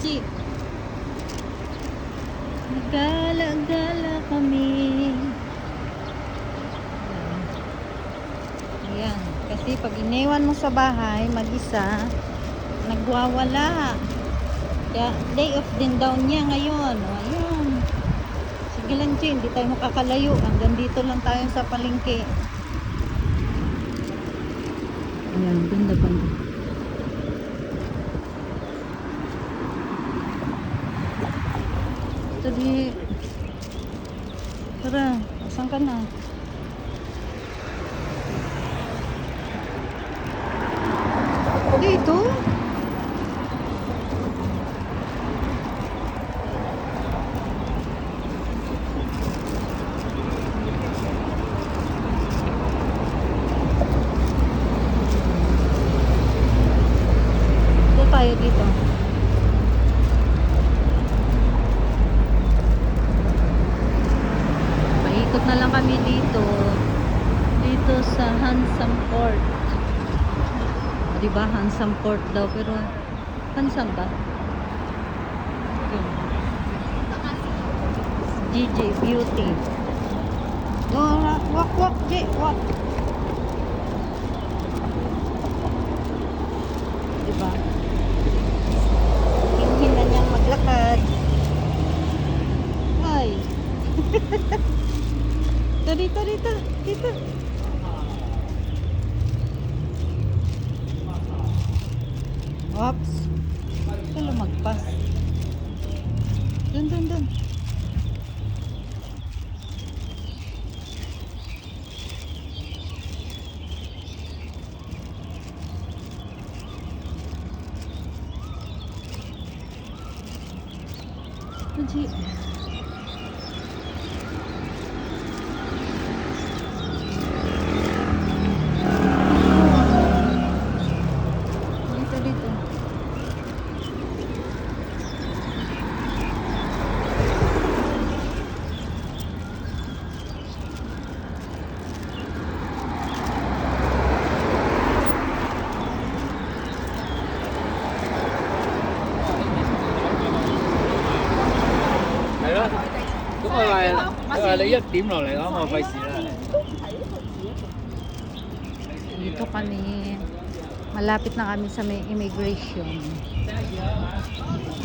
G. Nagala-gala kami. Ayan. Kasi pag iniwan mo sa bahay, mag-isa, nagwawala. Kaya day off din daw niya ngayon. O, ayan. Sige lang, G. Hindi tayo makakalayo. Hanggang dito lang tayo sa palengke. Ayan. Ganda pa. Tadi. Tara. Saan ka na? Dito? Ito tayo dito. Paikot na lang kami dito. Dito sa Handsome Port. Diba? Handsome Port daw. Pero, handsome ba? GJ Beauty. Walk, walk, J, walk. Diba? Hinhin na niyang maglakad. Ay. Dito, dito, dito. Oops. Ito lumagpas. Dun, dun, dun. Puji. Dito, dito. Đó. Đúng rồi, lấy dứt điểm rồi lại đó mà phải xì ra. Dito kami. Malapit na kami sa may immigration.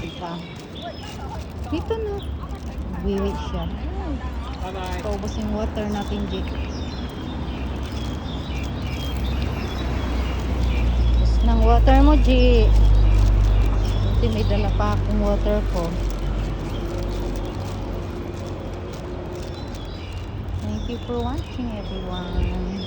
Diba? Dito na. Wiwi siya. Paubos yung water natin dito. Ubos ng water mo, G. Buti may dala pa akong water ko. Thank you for watching, everyone.